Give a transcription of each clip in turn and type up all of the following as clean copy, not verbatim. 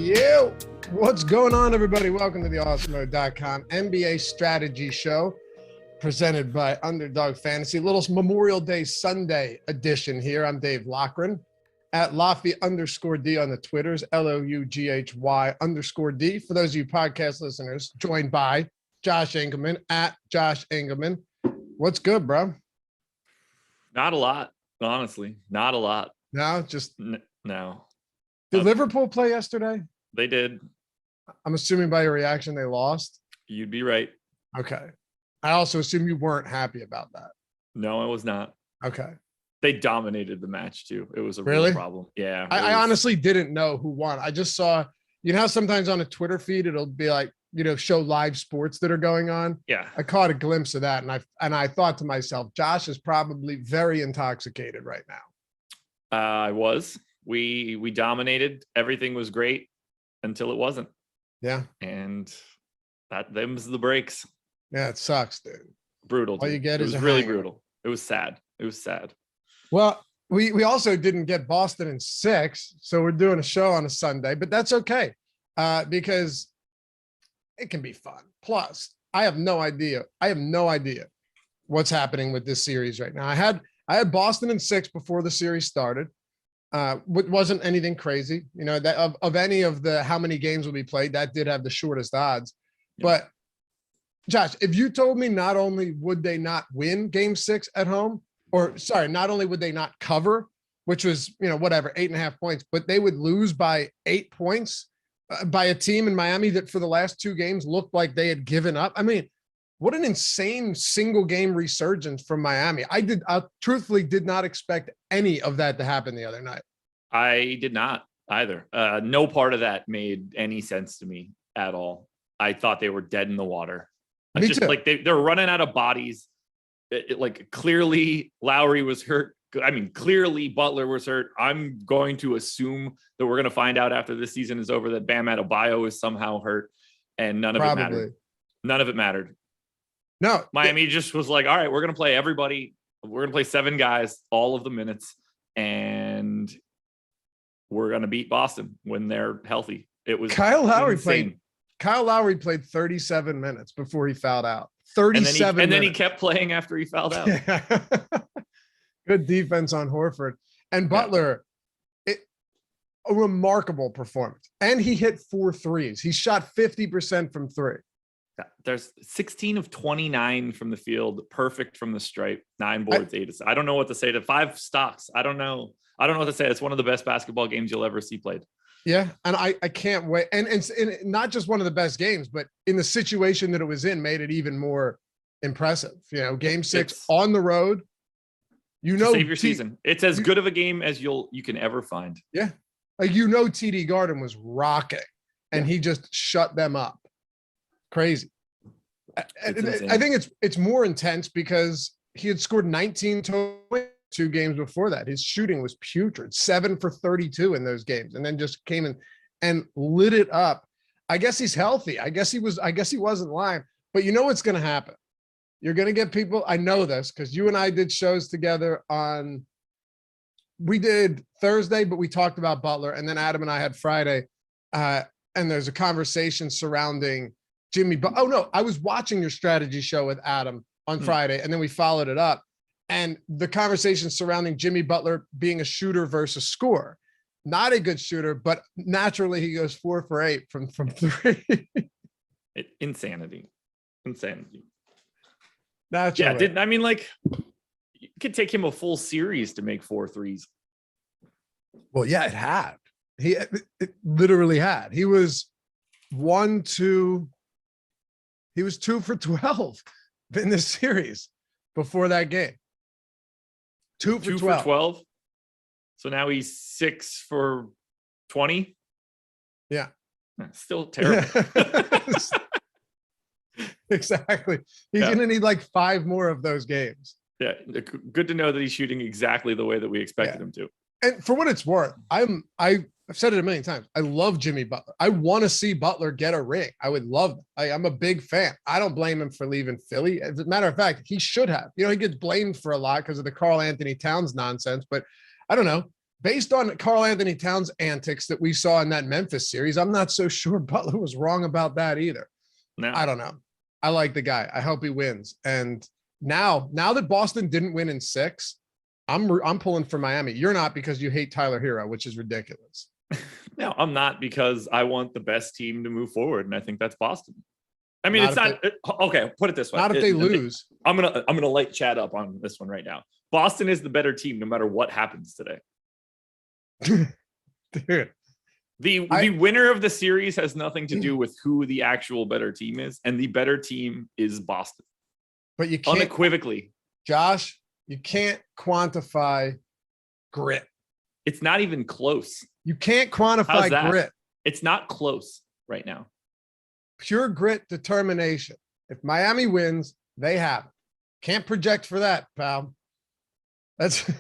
Yo, what's going on, everybody? Welcome to the Awesemo.com NBA strategy show presented by Underdog Fantasy. Little Memorial Day Sunday edition here. I'm Dave Loughran at Loughy_D on the Twitters, LOUGHY_D. For those of you podcast listeners, joined by Josh Engelman at Josh Engelman. What's good, bro? Not a lot, honestly. Not a lot. No, just no. Did Liverpool play yesterday? They did. I'm assuming by your reaction they lost. You'd be right. Okay. I also assume you weren't happy about that. No, I was not. Okay. They dominated the match too. It was a Really? real problem. Yeah. I honestly didn't know who won. I just saw, you know how sometimes on a Twitter feed it'll be like, you know, show live sports that are going on. Yeah. I caught a glimpse of that and I thought to myself, Josh is probably very intoxicated right now. I was. We dominated. Everything was great until it wasn't. Yeah. And them's the breaks. Yeah, it sucks, dude. Brutal. All you get is it was really hangover. brutal. It was sad. It was sad. Well, we also didn't get Boston in 6, so we're doing a show on a Sunday, but that's okay because it can be fun. Plus, I have no idea what's happening with this series right now. I had Boston in 6 before the series started. Wasn't anything crazy, you know, that of any of the how many games will be played, that did have the shortest odds. Yeah. But Josh, if you told me not only would they not win game 6 at home, or sorry, not only would they not cover, which was, you know, whatever, 8.5 points, but they would lose by 8 points by a team in Miami that for the last 2 games looked like they had given up. I mean, what an insane single game resurgence from Miami. I truthfully did not expect any of that to happen the other night. I did not either. No part of that made any sense to me at all. I thought they were dead in the water. Me just too. Like they're running out of bodies. Like clearly Lowry was hurt. I mean, clearly Butler was hurt. I'm going to assume that we're going to find out after this season is over that Bam Adebayo is somehow hurt, and none of it mattered. None of it mattered. No, Miami just was like, all right, we're going to play everybody. We're going to play 7 guys, all of the minutes, and we're going to beat Boston when they're healthy. It was Kyle Lowry insane. played 37 minutes before he fouled out. 37 and then he kept playing after he fouled out. Yeah. Good defense on Horford. And Butler, a remarkable performance. And he hit 4 threes. He shot 50% from 3. There's 16 of 29 from the field, perfect from the stripe, 9 boards, 8 assists. I don't know what to say to 5 stocks. I don't know what to say. It's one of the best basketball games you'll ever see played. Yeah. And I can't wait. And not just one of the best games, but in the situation that it was in made it even more impressive. You know, game 6 on the road, you know, save your season. It's as good of a game as you can ever find. Yeah. Like, you know, TD Garden was rocking and he just shut them up. Crazy. I think it's more intense because he had scored 19 total 2 games before that. His shooting was putrid, 7 for 32 in those games, and then just came in and lit it up. I guess he's healthy. I guess he wasn't lying. But you know what's going to happen? You're going to get people. I know this because you and I did shows together we did Thursday, but we talked about Butler, and then Adam and I had Friday. And there's a conversation surrounding Jimmy. But oh no, I was watching your strategy show with Adam on Friday, and then we followed it up. And the conversation surrounding Jimmy Butler being a shooter versus scorer. Not a good shooter, but naturally he goes 4 for 8 from 3. Insanity. Naturally. Yeah, you could take him a full series to make 4 threes. Well, yeah, it had. It literally had. He was 2 for 12 in this series before that game. 2 for 12. So now he's 6 for 20. Yeah. Still terrible. Exactly. He's going to need like 5 more of those games. Yeah. Good to know that he's shooting exactly the way that we expected him to. And for what it's worth, I've said it a million times. I love Jimmy Butler. I want to see Butler get a ring. I would love that. I'm a big fan. I don't blame him for leaving Philly. As a matter of fact, he should have. You know, he gets blamed for a lot because of the Karl Anthony Towns nonsense, but I don't know. based on Karl Anthony Towns' antics that we saw in that Memphis series, I'm not so sure Butler was wrong about that either. No. I don't know. I like the guy. I hope he wins. And now that Boston didn't win in 6, I'm pulling for Miami. You're not, because you hate Tyler Hero, which is ridiculous. No, I'm not, because I want the best team to move forward, and I think that's Boston. I mean, okay. Put it this way: not if they lose. I'm gonna light chat up on this one right now. Boston is the better team, no matter what happens today. Dude, the winner of the series has nothing to do with who the actual better team is, and the better team is Boston. But you can't, unequivocally, Josh. You can't quantify grit. It's not even close. You can't quantify grit. It's not close right now. Pure grit, determination. If Miami wins, they have it. Can't project for that, pal. That's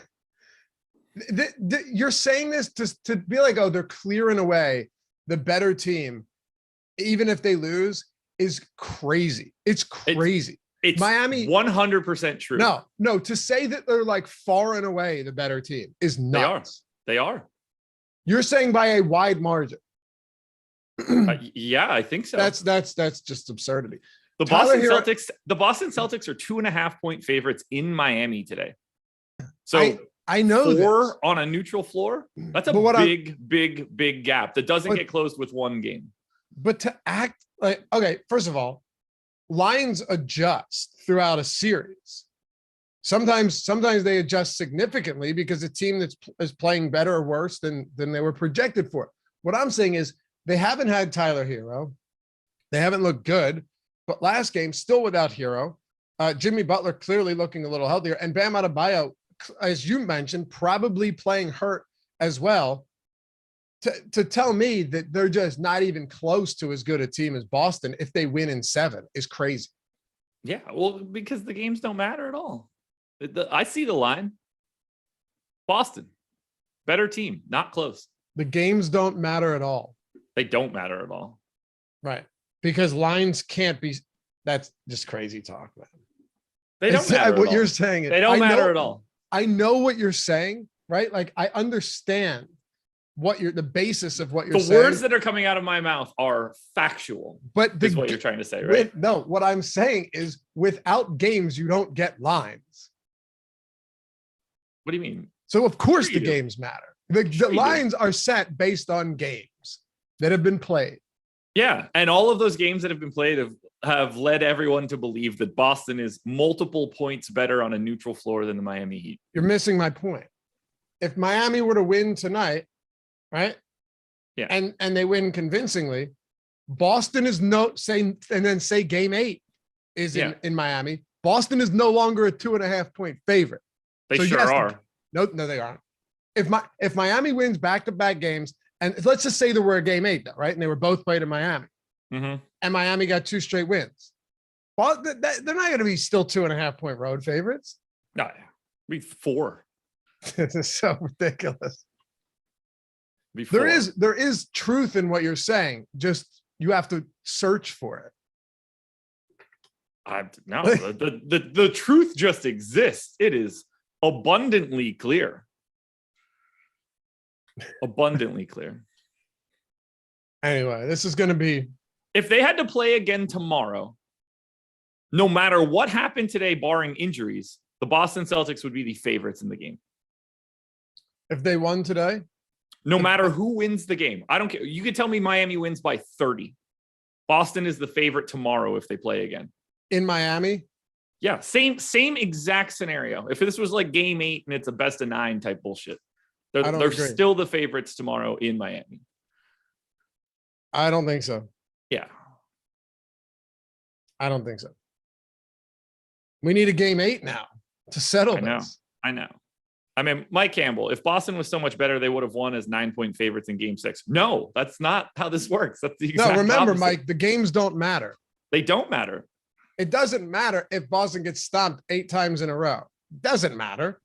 you're saying this to be like, oh, they're clearing away the better team, even if they lose, is crazy. It's crazy. It's Miami 100% true. No, to say that they're like far and away the better team is nuts. They are. You're saying by a wide margin. Yeah, I think so. That's just absurdity. The Boston Celtics are 2.5 point favorites in Miami today. So I know 4 on a neutral floor. That's a big gap that doesn't get closed with one game. But to act like, okay, first of all, lines adjust throughout a series. Sometimes they adjust significantly because a team is playing better or worse than they were projected for. What I'm saying is they haven't had Tyler Hero. They haven't looked good, but last game still without Hero. Jimmy Butler clearly looking a little healthier, and Bam Adebayo, as you mentioned, probably playing hurt as well. To tell me that they're just not even close to as good a team as Boston if they win in 7 is crazy. Yeah, well, because the games don't matter at all. I see the line. Boston, better team, not close. The games don't matter at all. They don't matter at all. Right. Because lines can't be, that's just crazy talk, man. They don't matter what you're saying. They don't matter at all. I know what you're saying, right? Like I understand the basis of what you're saying. The words that are coming out of my mouth are factual, but is what you're trying to say, right? No, what I'm saying is without games, you don't get lines. What do you mean? So of course the games matter. The lines are set based on games that have been played. Yeah, and all of those games that have been played have led everyone to believe that Boston is multiple points better on a neutral floor than the Miami Heat. You're missing my point. If Miami were to win tonight, right? Yeah. And they win convincingly, Boston is say game 8 is in Miami. Boston is no longer a 2.5 point favorite. They are. No, they aren't. If Miami wins back-to-back games, and let's just say there were a game 8, though, right? And they were both played in Miami. Mm-hmm. And Miami got 2 straight wins. Well, they're not going to be still 2.5 point road favorites. No, be 4. This is so ridiculous. There is truth in what you're saying. Just you have to search for it. No, the truth just exists. It is abundantly clear. Abundantly clear. Anyway, this is going to be. If they had to play again tomorrow, no matter what happened today, barring injuries, the Boston Celtics would be the favorites in the game. If they won today? No matter who wins the game. I don't care. You could tell me Miami wins by 30. Boston is the favorite tomorrow if they play again. In Miami? Yeah, same exact scenario. If this was like game 8 and it's a best of 9 type bullshit, they're still the favorites tomorrow in Miami. I don't think so. Yeah. I don't think so. We need a game 8 now to settle this. I know. I mean, Mike Campbell, if Boston was so much better, they would have won as 9-point favorites in game 6. No, that's not how this works. That's the exact remember, opposite. Mike, the games don't matter. They don't matter. It doesn't matter if Boston gets stomped 8 times in a row. Doesn't matter.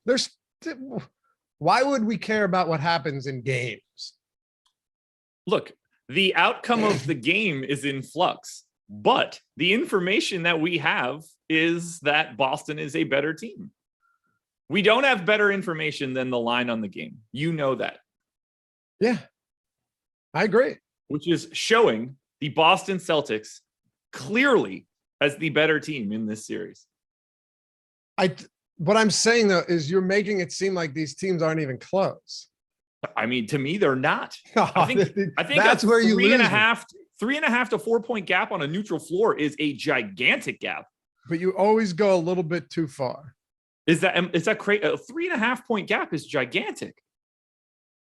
Why would we care about what happens in games? Look, the outcome of the game is in flux, but the information that we have is that Boston is a better team. We don't have better information than the line on the game. You know that. Yeah, I agree. Which is showing the Boston Celtics clearly as the better team in this series. What I'm saying though is you're making it seem like these teams aren't even close. I mean, to me, they're not. I think that's where you lose. 3.5 to 4 point gap on a neutral floor is a gigantic gap. But you always go a little bit too far. Is that crazy? A 3.5 point gap is gigantic.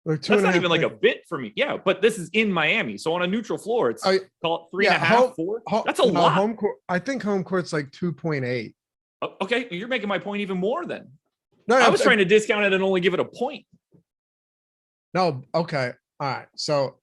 That's not even like a bit for me. Yeah, but this is in Miami. So on a neutral floor, it's call it 3.5, 4. That's a lot. Home court, I think home court's like 2.8. Okay, you're making my point even more then. No, I was trying to discount it and only give it a point. No, okay. All right. So,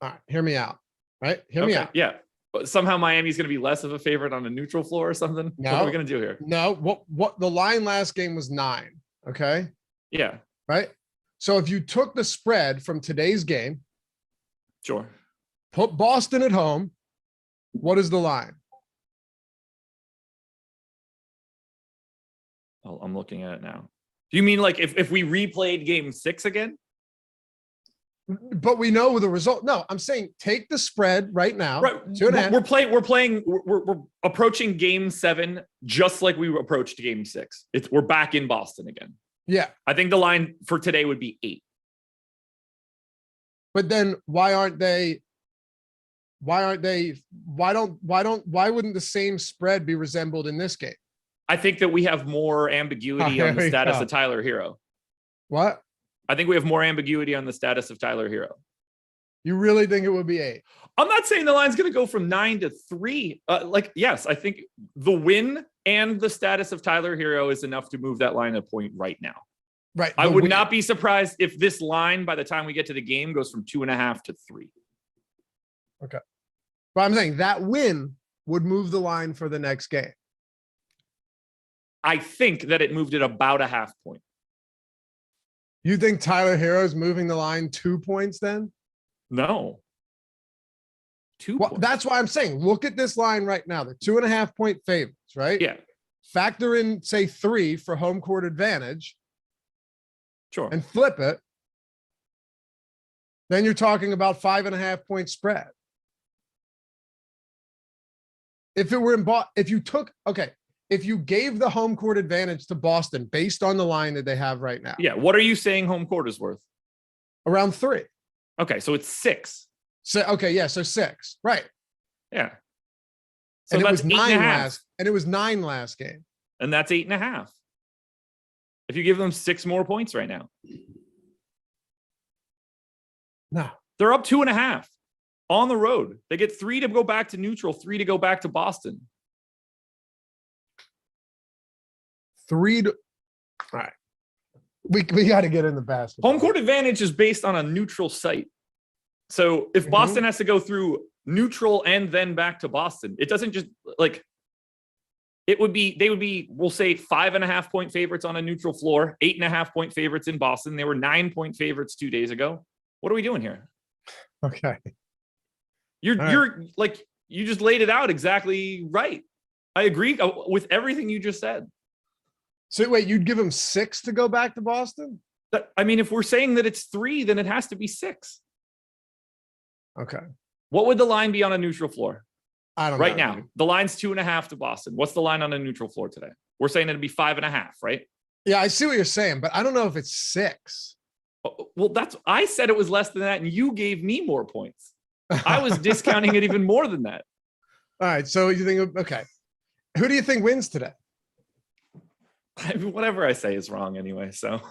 all right, hear me out. Right? Hear me out. Yeah. But somehow Miami's going to be less of a favorite on a neutral floor or something? No. What are we going to do here? No, what the line last game was 9. Okay. Yeah. Right. So if you took the spread from today's game, sure, put Boston at home, what is the line? Oh, I'm looking at it now. Do you mean like if we replayed game 6 again? But we know the result. No, I'm saying take the spread right now. Right. We're approaching game 7 just like we approached game 6. We're back in Boston again. Yeah. I think the line for today would be 8. But then why wouldn't the same spread be resembled in this game? I think that we have more ambiguity on the status of Tyler Hero. What? I think we have more ambiguity on the status of Tyler Hero. You really think it would be 8? I'm not saying the line's going to go from 9 to 3. Yes, I think the win and the status of Tyler Hero is enough to move that line a point right now. Right. I would not be surprised if this line, by the time we get to the game, goes from 2.5 to 3. Okay. But I'm saying that win would move the line for the next game. I think that it moved it about a half point. You think Tyler Hero's moving the line 2 points then? No. 2 Well, points. that's why I'm saying, look at this line right now. They're 2.5 point favorites, right? Yeah. Factor in, say, 3 for home court advantage. Sure. And flip it. Then you're talking about 5.5 point spread. If it were if you gave the home court advantage to Boston based on the line that they have right now. Yeah. What are you saying home court is worth? Around 3. Okay. So it's 6. So, okay. Yeah. So 6. Right. Yeah. So and it that's was 9 last game. And that's 8.5. If you give them 6 more points right now. No. They're up 2.5 on the road. They get 3 to go back to neutral, 3 to go back to Boston. 3 to, all right. We got to get in the basketball. Home court advantage is based on a neutral site. So if Boston has to go through neutral and then back to Boston, it doesn't just they would be, we'll say 5.5 point favorites on a neutral floor, 8.5 point favorites in Boston. They were 9 point favorites 2 days ago. What are we doing here? Okay. You're like, you just laid it out exactly right. I agree with everything you just said. So wait, you'd give them 6 to go back to Boston? I mean, if we're saying that it's 3, then it has to be 6. Okay. What would the line be on a neutral floor? I don't know. Right now, the line's 2.5 to Boston. What's the line on a neutral floor today? We're saying it'd be 5.5, right? Yeah, I see what you're saying, but I don't know if it's 6. Well, I said it was less than that, and you gave me more points. I was discounting it even more than that. All right. So you think, okay. Who do you think wins today? I mean, whatever I say is wrong anyway. So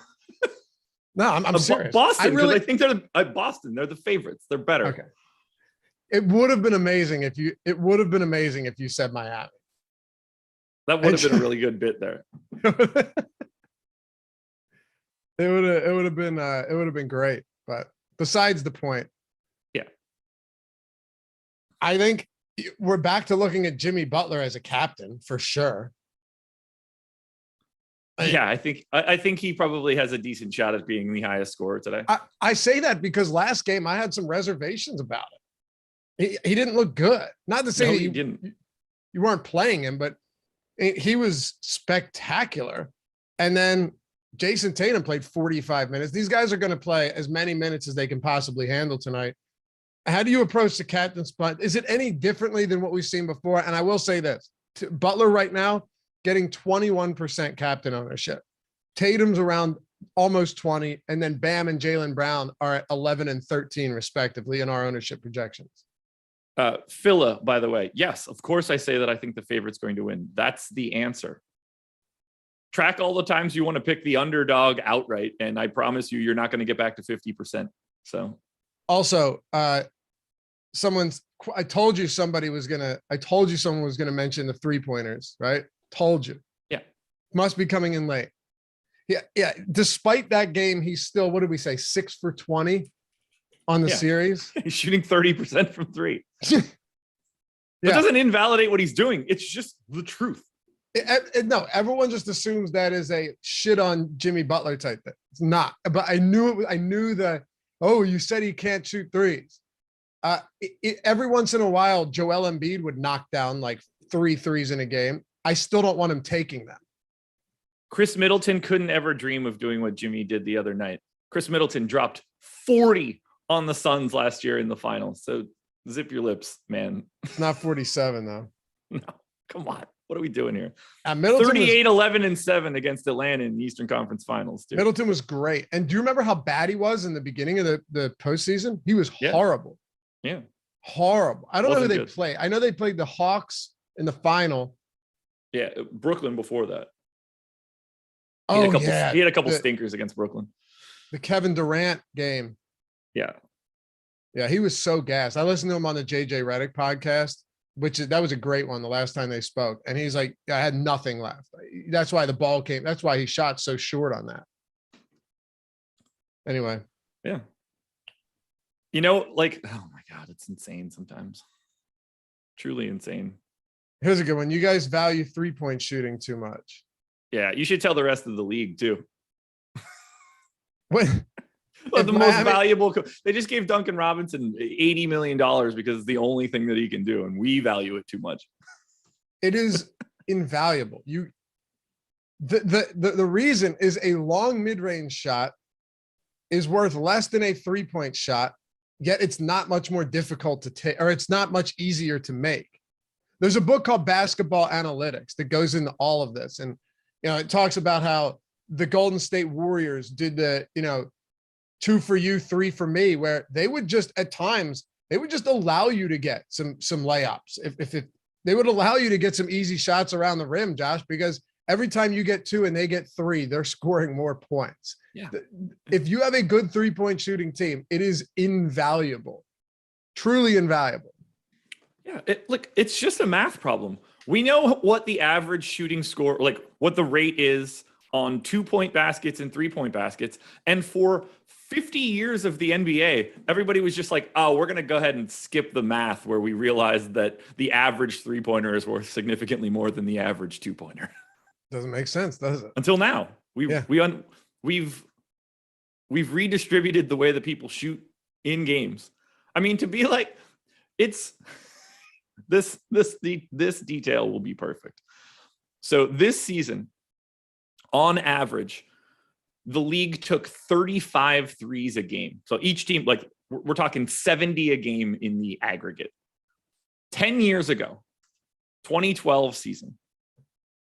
no, I'm serious. Boston, I think they're Boston. They're the favorites. They're better. Okay. It would have been amazing if you said Miami. That would have been a really good bit there. It would have been great. But besides the point. Yeah. I think we're back to looking at Jimmy Butler as a captain for sure. Yeah, I think he probably has a decent shot at being the highest scorer today. I say that because last game I had some reservations about it. He didn't look good. Not to say that you weren't playing him, but he was spectacular. And then Jason Tatum played 45 minutes. These guys are going to play as many minutes as they can possibly handle tonight. How do you approach the captain spot? Is it any differently than what we've seen before? And I will say this, Butler right now getting 21% captain ownership. Tatum's around almost 20, and then Bam and Jaylen Brown are at 11 and 13 respectively in our ownership projections. Phila, by the way, yes, of course I say that I think the favorite's going to win. That's the answer. Track all the times you want to pick the underdog outright, and I promise you're not going to get back to 50%. So also, I told you someone was going to mention the 3-pointers, right? Told you. Yeah. Must be coming in late. Yeah. Despite that game, he's still, what did we say? 6 for 20 on the series. He's shooting 30% from 3. Yeah. It doesn't invalidate what he's doing. It's just the truth. No, everyone just assumes that is a shit on Jimmy Butler type thing. It's not, but I knew that, oh, you said he can't shoot threes. Every once in a while, Joel Embiid would knock down like 3 threes in a game. I still don't want him taking them. Chris Middleton couldn't ever dream of doing what Jimmy did the other night. Chris Middleton dropped 40 on the Suns last year in the finals. So zip your lips, man. It's not 47 though. No, come on. What are we doing here? 38, 11 and 7 against Atlanta in the Eastern Conference Finals. Dude. Middleton was great. And do you remember how bad he was in the beginning of the postseason? He was horrible. Yeah. Horrible. I don't know who they played. I know they played the Hawks in the final. Yeah. Brooklyn before that. He had a couple stinkers against Brooklyn. The Kevin Durant game. Yeah. Yeah. He was so gassed. I listened to him on the JJ Redick podcast, that was a great one the last time they spoke. And he's like, I had nothing left. That's why the ball came. That's why he shot so short on that. Anyway. Yeah. You know, like, oh my God, it's insane sometimes. Truly insane. Here's a good one. You guys value 3-point shooting too much. Yeah. You should tell the rest of the league too. What? Well, the most valuable. They just gave Duncan Robinson $80 million because it's the only thing that he can do, and we value it too much. It is invaluable. The reason is a long mid-range shot is worth less than a 3-point shot, yet it's not much more difficult to take, or it's not much easier to make. There's a book called Basketball Analytics that goes into all of this, and it talks about how the Golden State Warriors did the 2 for you, 3 for me, where they would just at times they would just allow you to get some layups. If they would allow you to get some easy shots around the rim, Josh, because every time you get 2 and they get 3, they're scoring more points. Yeah. If you have a good 3-point shooting team, it is invaluable, truly invaluable. Yeah. It's just a math problem. We know what the average shooting score, like what the rate is on 2-point baskets and 3-point baskets. And for 50 years of the NBA, everybody was just like, oh, we're going to go ahead and skip the math where we realized that the average 3-pointer is worth significantly more than the average 2-pointer. Doesn't make sense, does it? Until now. We've redistributed the way that people shoot in games. I mean, to be like, it's this detail will be perfect. So this season, on average, the league took 35 threes a game. So each team, like we're talking 70 a game in the aggregate. 10 years ago, 2012 season,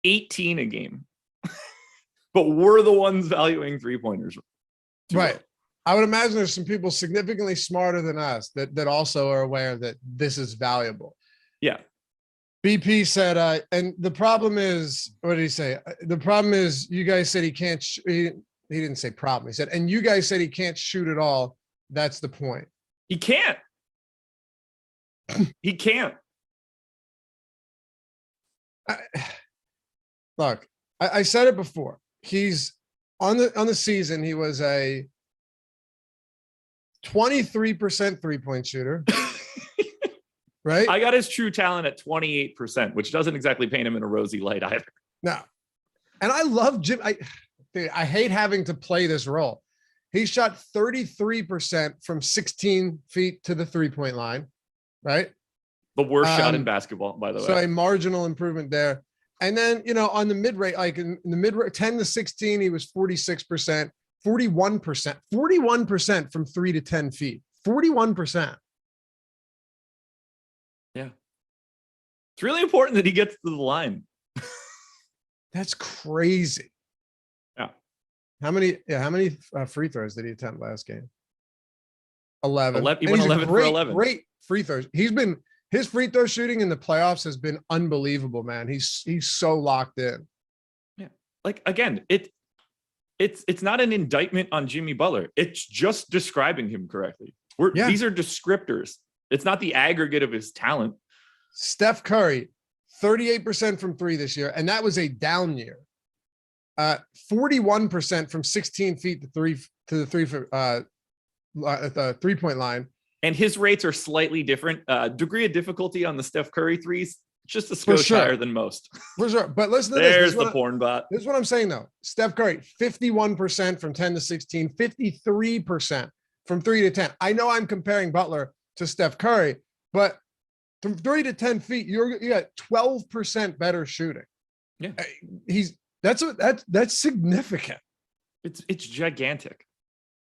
18 a game. But we're the ones valuing 3-pointers. Right. I would imagine there's some people significantly smarter than us that also are aware that this is valuable. Yeah. BP said, and the problem is, what did he say? The problem is you guys said he can't, he didn't say problem. He said, and you guys said he can't shoot at all. That's the point. He can't. He can't. Look, I said it before. He's on the season. He was a 23% 3-point shooter. Right? I got his true talent at 28%, which doesn't exactly paint him in a rosy light either. No. And I love Jim. I hate having to play this role. He shot 33% from 16 feet to the 3-point line, right? The worst shot in basketball, by the way. So a marginal improvement there. And then, on the mid-rate, like in the mid-rate, 10 to 16, he was 46%, 41% from 3 to 10 feet, 41%. Yeah. It's really important that he gets to the line. That's crazy. Yeah. How many free throws did he attempt last game? 11. He went 11 for 11. Great free throws. His free throw shooting in the playoffs has been unbelievable, man. He's so locked in. Yeah. Like, again, it's not an indictment on Jimmy Butler. It's just describing him correctly. These are descriptors. It's not the aggregate of his talent. Steph Curry, 38% from 3 this year, and that was a down year. 41% from 16 feet to the 3-point line. And his rates are slightly different. Degree of difficulty on the Steph Curry threes, just a skosh higher than most. For sure. But listen to There's the porn bot. This is what I'm saying, though. Steph Curry, 51% from 10 to 16, 53% from 3 to 10. I know I'm comparing Butler to Steph Curry, but from 3 to 10 feet, you got 12% better shooting. Yeah. That's significant. It's gigantic.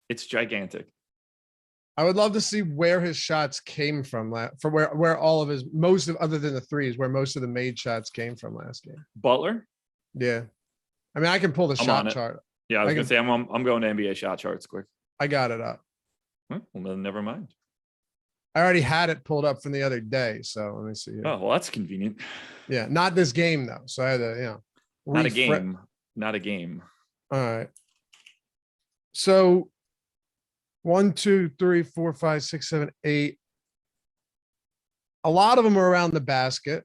It's gigantic. I would love to see where his shots came from, for where all of his other than the threes, where most of the made shots came from last game. Butler? Yeah. I mean, I can pull the shot chart. Yeah, I was gonna say I'm going to NBA shot charts quick. I got it up. Well, then never mind. I already had it pulled up from the other day, so let me see here. Oh, well, that's convenient. Yeah, not this game though. So I had to, not a game. Not a game. All right. So 1, 2, 3, 4, 5, 6, 7, 8. A lot of them are around the basket.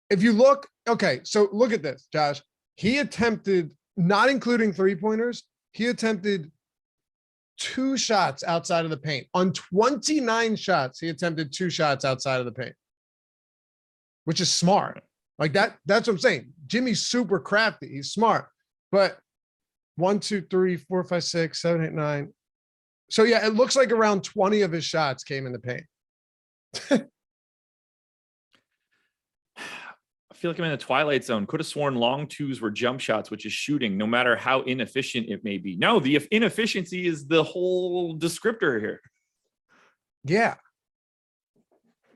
If you look, okay, so look at this, Josh. He attempted, not including 3-pointers, he attempted 2 shots outside of the paint. On 29 shots, he attempted 2 shots outside of the paint, which is smart. Like that's what I'm saying. Jimmy's super crafty. He's smart. But 1, 2, 3, 4, 5, 6, 7, 8, 9. So yeah, it looks like around 20 of his shots came in the paint. I feel like I'm in the twilight zone. Could have sworn long twos were jump shots, which is shooting, no matter how inefficient it may be. No, the inefficiency is the whole descriptor here. Yeah.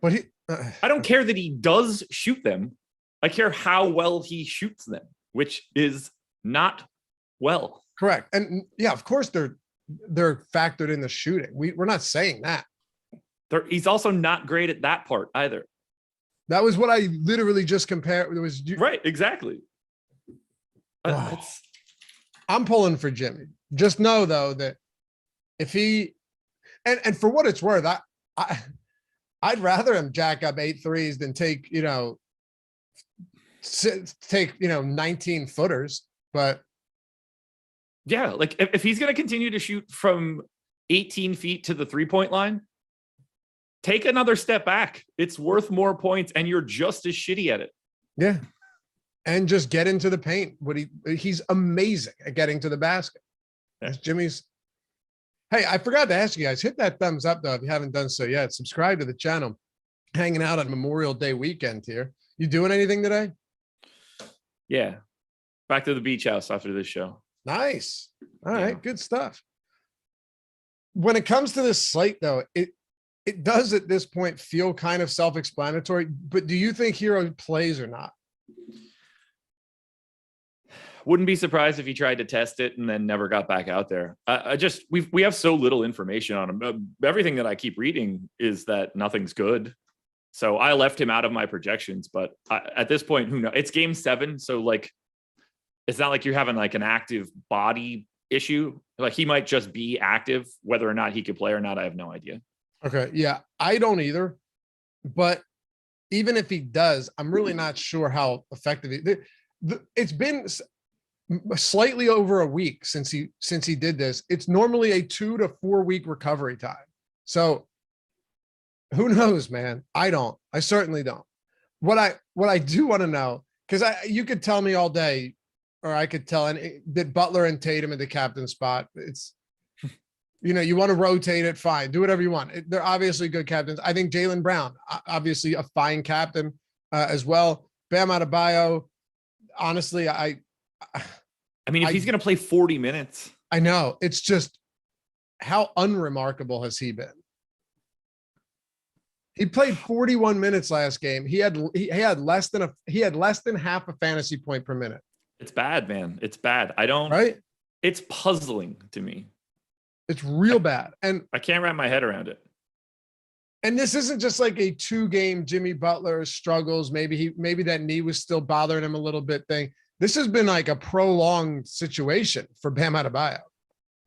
But I don't care that he does shoot them. I care how well he shoots them, which is not well. Correct. And yeah, of course they're factored in the shooting. We're not saying that. He's also not great at that part either. That was what I literally just compared. It was right. Exactly. I'm pulling for Jimmy. Just know though, that if he, and for what it's worth, I'd rather him jack up 8 threes than take 19 footers, but yeah, like if he's going to continue to shoot from 18 feet to the 3-point line, take another step back. It's worth more points and you're just as shitty at it. Yeah. And just get into the paint. He's amazing at getting to the basket. That's Jimmy's. Hey, I forgot to ask you guys, hit that thumbs up though if you haven't done so yet. Subscribe to the channel. Hanging out on Memorial Day weekend here. You doing anything today? Yeah. Back to the beach house after this show. Nice. All right, good stuff. When it comes to this slate though, it does at this point feel kind of self-explanatory, but do you think Hero plays or not? Wouldn't be surprised if he tried to test it and then never got back out there. We have so little information on him. Everything that I keep reading is that nothing's good. So I left him out of my projections, but at this point, who knows? It's game 7. So like, it's not like you're having like an active body issue. Like he might just be active, whether or not he could play or not. I have no idea. Okay. Yeah. I don't either, but even if he does, I'm really not sure how effective it's been slightly over a week since he did this. It's normally a 2 to 4 week recovery time. So who knows, man? I certainly don't. What I do want to know, because you could tell me all day, or I could tell that Butler and Tatum at the captain spot. It's, you want to rotate it, fine. Do whatever you want. They're obviously good captains. I think Jaylen Brown, obviously a fine captain as well. Bam Adebayo, honestly, I mean, if he's going to play 40 minutes. I know. It's just, how unremarkable has he been? He played 41 minutes last game. He had less than half a fantasy point per minute. It's bad, man. It's bad. Right? It's puzzling to me. It's real bad. And I can't wrap my head around it. And this isn't just like a 2-game Jimmy Butler struggles. Maybe that knee was still bothering him a little bit thing. This has been like a prolonged situation for Bam Adebayo.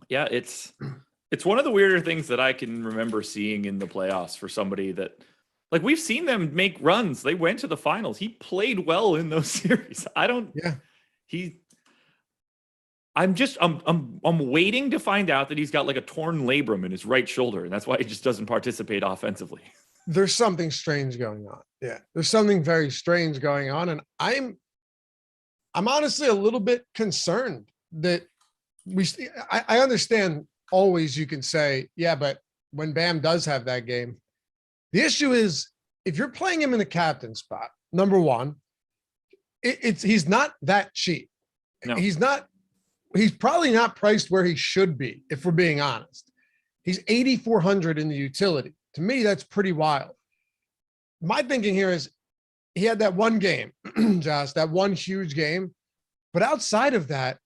Yeah, it's one of the weirder things that I can remember seeing in the playoffs for somebody that, like, we've seen them make runs. They went to the finals. He played well in those series. I'm waiting to find out that he's got like a torn labrum in his right shoulder, and that's why he just doesn't participate offensively. There's something strange going on. Yeah, there's something very strange going on, and I'm honestly a little bit concerned that I understand always you can say, yeah, but when Bam does have that game, the issue is if you're playing him in the captain spot, number one, he's not that cheap. No. He's probably not priced where he should be, if we're being honest. He's 8,400 in the utility. To me, that's pretty wild. My thinking here is he had that one game, Josh, that one huge game. But outside of that,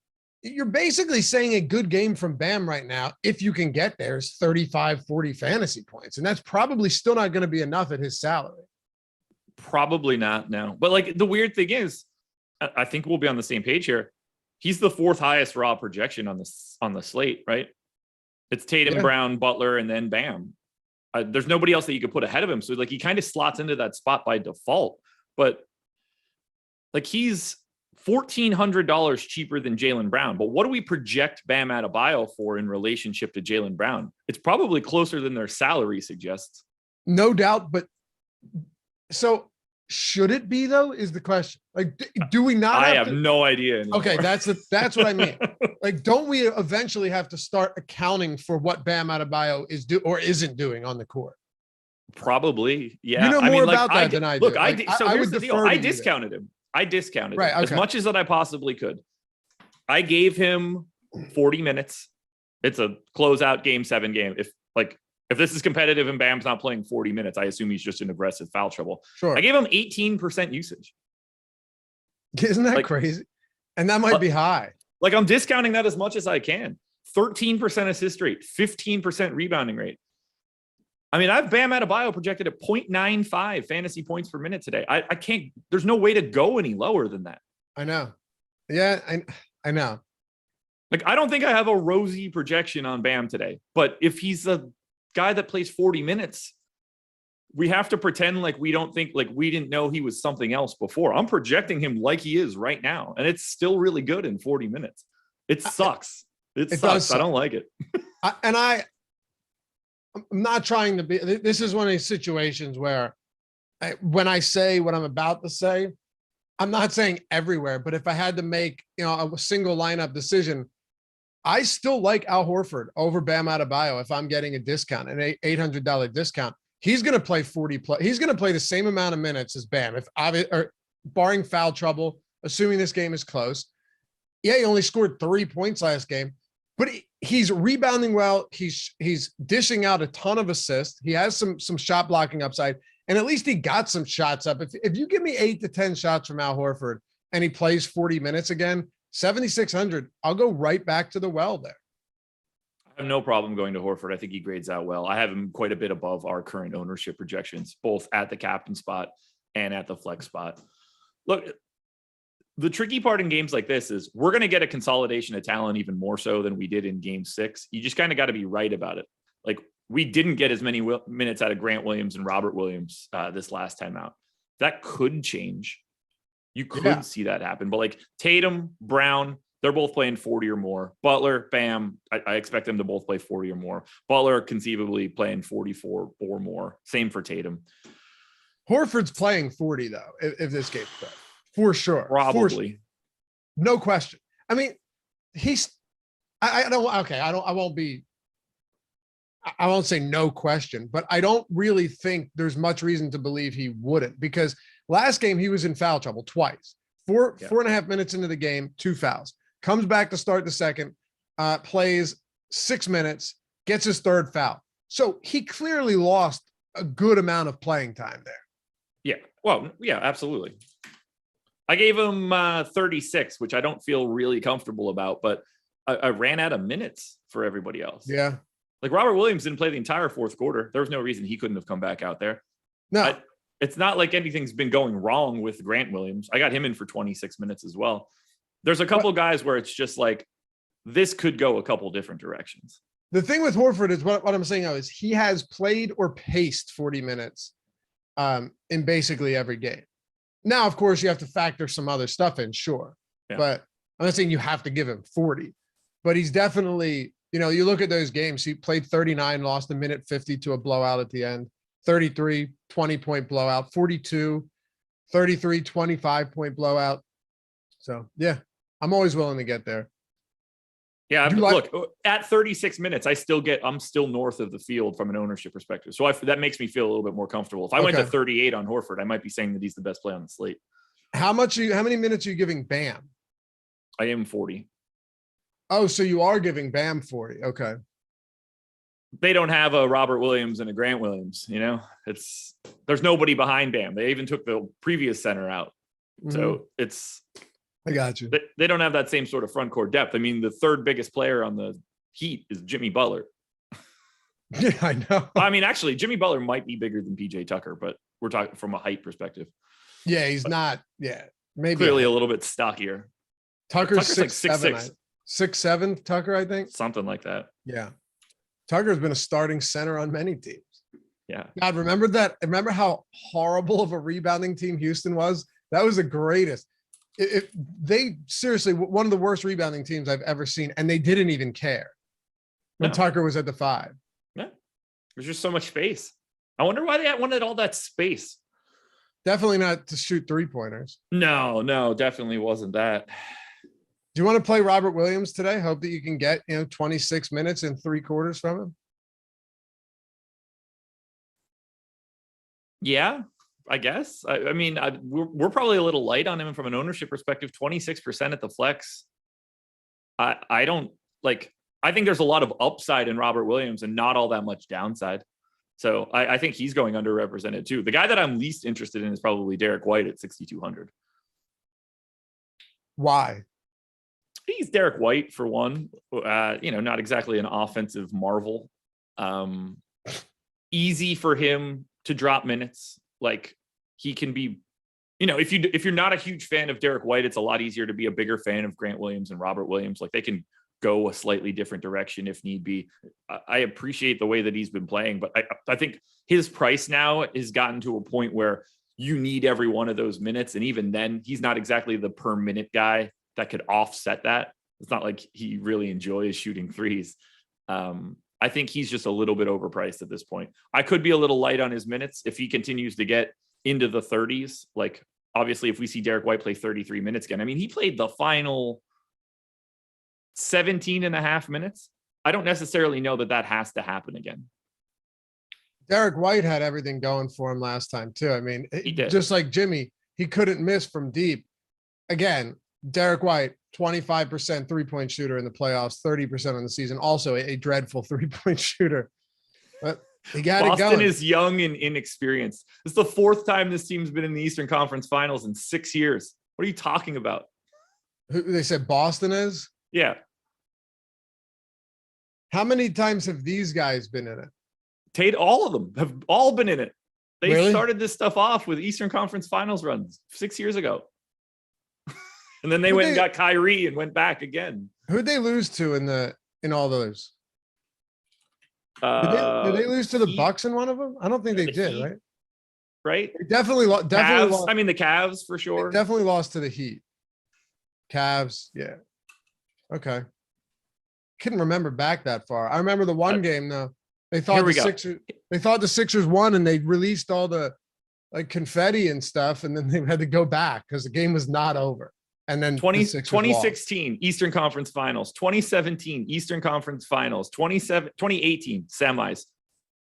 you're basically saying a good game from Bam right now, if you can get there, is 35, 40 fantasy points. And that's probably still not going to be enough at his salary. Probably not now. But like the weird thing is, I think we'll be on the same page here. He's the 4th highest raw projection on the slate, right? It's Tatum, Brown, Butler, and then Bam. There's nobody else that you could put ahead of him. So like he kind of slots into that spot by default. But like he's $1,400 cheaper than Jaylen Brown. But what do we project Bam Adebayo for in relationship to Jaylen Brown? It's probably closer than their salary suggests. No doubt. But so should it be, though, is the question. Like, do we not? I have no idea anymore. Okay, that's what I mean. Like, don't we eventually have to start accounting for what Bam Adebayo is or isn't doing on the court? Probably, yeah. You know more about that than I do. Look, here's the deal. I discounted him. Right, okay. As much as that I possibly could. I gave him 40 minutes. It's a closeout game 7 game. If this is competitive and Bam's not playing 40 minutes, I assume he's just in aggressive foul trouble. Sure. I gave him 18% usage. Isn't that crazy? And that might be high. Like I'm discounting that as much as I can. 13% assist rate, 15% rebounding rate. I mean, I've Bam Adebayo projected at 0.95 fantasy points per minute today. I can't, there's no way to go any lower than that. I know. Yeah, I know. Like, I don't think I have a rosy projection on Bam today, but if he's a guy that plays 40 minutes, we have to pretend like we don't think, like we didn't know he was something else before. I'm projecting him like he is right now, and it's still really good in 40 minutes. It sucks. It sucks. I don't like it. I'm not trying to be, this is one of these situations where when I say what I'm about to say, I'm not saying everywhere, but if I had to make, a single lineup decision, I still like Al Horford over Bam Adebayo. If I'm getting a discount, an $800 discount, he's going to play 40 plus. He's going to play the same amount of minutes as Bam. Barring foul trouble, assuming this game is close. Yeah, he only scored 3 points last game, but he's rebounding well. He's dishing out a ton of assists. He has some shot blocking upside, and at least he got some shots up. If you give me 8 to 10 shots from Al Horford and he plays 40 minutes again, 7,600, I'll go right back to the well there. I have no problem going to Horford. I think he grades out well. I have him quite a bit above our current ownership projections, both at the captain spot and at the flex spot. Look, the tricky part in games like this is we're going to get a consolidation of talent even more so than we did in game 6. You just kind of got to be right about it. Like, we didn't get as many minutes out of Grant Williams and Robert Williams this last time out. That could change. You could see that happen. But like Tatum, Brown, they're both playing 40 or more. Butler, Bam, I expect them to both play 40 or more. Butler conceivably playing 44 or more. Same for Tatum. Horford's playing 40 though, if this game's played. For sure. Probably. No question. I mean, I won't say no question, but I don't really think there's much reason to believe he wouldn't, because last game he was in foul trouble twice. Four and a half minutes into the game, 2 fouls. Comes back to start the second, plays 6 minutes, gets his 3rd foul. So he clearly lost a good amount of playing time there. Yeah. Well, yeah, absolutely. I gave him 36, which I don't feel really comfortable about, but I ran out of minutes for everybody else. Yeah. Like Robert Williams didn't play the entire 4th quarter. There was no reason he couldn't have come back out there. No. It's not like anything's been going wrong with Grant Williams. I got him in for 26 minutes as well. There's a couple of guys where it's just like, this could go a couple different directions. The thing with Horford is what I'm saying now is he has played or paced 40 minutes in basically every game. Now, of course, you have to factor some other stuff in, sure. Yeah. But I'm not saying you have to give him 40. But he's definitely, you look at those games, he played 39, lost a minute 50 to a blowout at the end, 33, 20-point blowout, 42, 33, 25-point blowout. So, yeah, I'm always willing to get there. Yeah, look, at 36 minutes, I'm still north of the field from an ownership perspective. So that makes me feel a little bit more comfortable. If I went to 38 on Horford, I might be saying that he's the best play on the slate. How many minutes are you giving Bam? I am 40. Oh, so you are giving Bam 40. Okay. They don't have a Robert Williams and a Grant Williams, there's nobody behind Bam. They even took the previous center out. Mm-hmm. So I got you. They don't have that same sort of front court depth. I mean, the 3rd biggest player on the Heat is Jimmy Butler. Yeah, I know. I mean, actually, Jimmy Butler might be bigger than PJ Tucker, but we're talking from a height perspective. Yeah, he's not. Yeah, maybe clearly a little bit stockier. Tucker's like 6'7", 6'7", Tucker, I think. Something like that. Yeah. Tucker's been a starting center on many teams. Yeah. God, remember that? Remember how horrible of a rebounding team Houston was? That was the greatest. They seriously, one of the worst rebounding teams I've ever seen, and they didn't even care when Tucker was at the 5. Yeah. There's just so much space. I wonder why they wanted all that space. Definitely not to shoot 3-pointers. No, definitely wasn't that. Do you want to play Robert Williams today? Hope that you can get, 26 minutes and 3 quarters from him. Yeah, I guess. I mean, we're probably a little light on him from an ownership perspective. 26% at the flex. I don't like. I think there's a lot of upside in Robert Williams and not all that much downside. So I think he's going underrepresented too. The guy that I'm least interested in is probably Derek White at 6,200. Why? He's Derek White for one. Not exactly an offensive marvel. Easy for him to drop minutes. Like he can be, if you're not a huge fan of Derek White, it's a lot easier to be a bigger fan of Grant Williams and Robert Williams. Like they can go a slightly different direction if need be. I appreciate the way that he's been playing, but I think his price now has gotten to a point where you need every one of those minutes. And even then he's not exactly the per minute guy that could offset that. It's not like he really enjoys shooting threes. I think he's just a little bit overpriced at this point. I could be a little light on his minutes if he continues to get into the 30s. Like obviously if we see Derek White play 33 minutes again, I mean, he played the final 17 and a half minutes. I don't necessarily know that has to happen again. Derek White had everything going for him last time too. I mean, he did. Just like Jimmy, he couldn't miss from deep. Again, Derek White, 25% 3-point shooter in the playoffs, 30% on the season. Also a dreadful 3-point shooter. But he got it going. Boston is young and inexperienced. This is the 4th time this team's been in the Eastern Conference Finals in 6 years. What are you talking about? Who they said Boston is? Yeah. How many times have these guys been in it? All of them have all been in it. They Really? started this stuff off with Eastern Conference Finals runs 6 years ago. And then they went and got Kyrie and went back again. Who'd they lose to in all those? Did they lose to the Bucks in one of them? I don't think they did, Heat, right? Right? They definitely lost. I mean, the Cavs for sure. Definitely lost to the Heat. Cavs, yeah. Okay. Couldn't remember back that far. I remember the one game though. They thought the Sixers won and they released all the like confetti and stuff, and then they had to go back because the game was not over. And then 2016 lost. Eastern Conference Finals, 2017 Eastern Conference Finals, 2018 semis,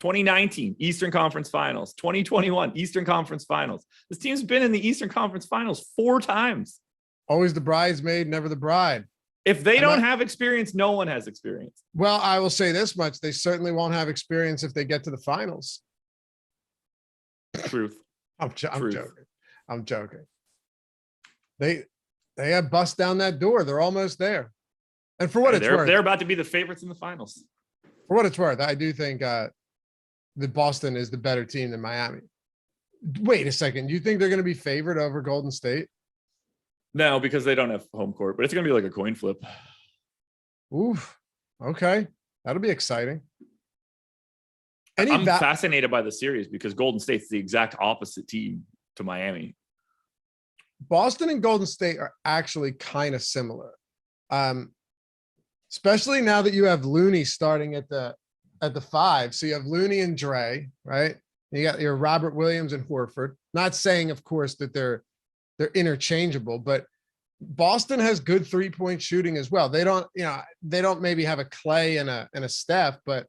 2019 Eastern Conference Finals, 2021 Eastern Conference Finals. This team's been in the Eastern Conference Finals 4 times. Always the bridesmaid, never the bride. If they don't have experience, no one has experience. Well, I will say this much. They certainly won't have experience if they get to the finals. Truth. I'm joking. They have bust down that door. They're almost there. And for what it's worth, they're about to be the favorites in the finals. For what it's worth, I do think that Boston is the better team than Miami. Wait a second. You think they're going to be favored over Golden State? No, because they don't have home court, but it's going to be like a coin flip. Oof. Okay. That'll be exciting. I'm fascinated by the series because Golden State's the exact opposite team to Miami. Boston and Golden State are actually kind of similar. Especially now that you have Looney starting at the 5. So you have Looney and Dre, right? You got your Robert Williams and Horford. Not saying, of course, that they're interchangeable, but Boston has good 3-point shooting as well. They don't maybe have a Clay and a Steph, but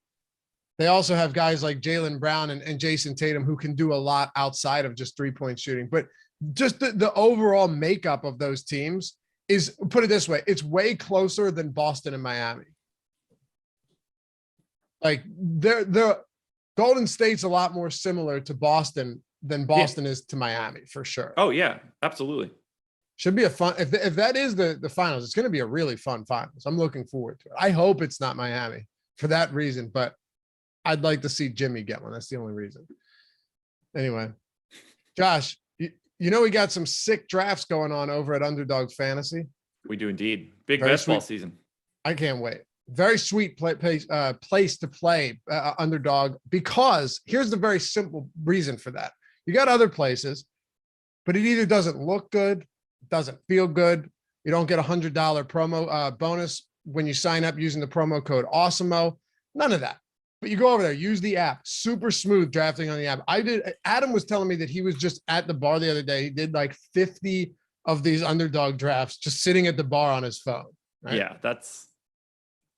they also have guys like Jaylen Brown and Jason Tatum who can do a lot outside of just 3-point shooting. But just the overall makeup of those teams is, put it this way, it's way closer than Boston and Miami. Like the Golden State's a lot more similar to Boston than Boston is to Miami, for sure. Oh yeah, absolutely. Should be a fun, if that is the finals, it's going to be a really fun finals. I'm looking forward to it. I hope it's not Miami for that reason, but I'd like to see Jimmy get one. That's the only reason. Anyway, Josh, you know we got some sick drafts going on over at Underdog Fantasy. We do indeed. Big Very baseball sweet. Season. I can't wait. Very sweet place to play Underdog, because here's the very simple reason for that. You got other places, but it either doesn't look good, doesn't feel good. You don't get $100 promo bonus when you sign up using the promo code Awesemo. None of that. But you go over there, use the app. Super smooth drafting on the app. Adam was telling me that he was just at the bar the other day. He did like 50 of these Underdog drafts just sitting at the bar on his phone. Right? Yeah, that's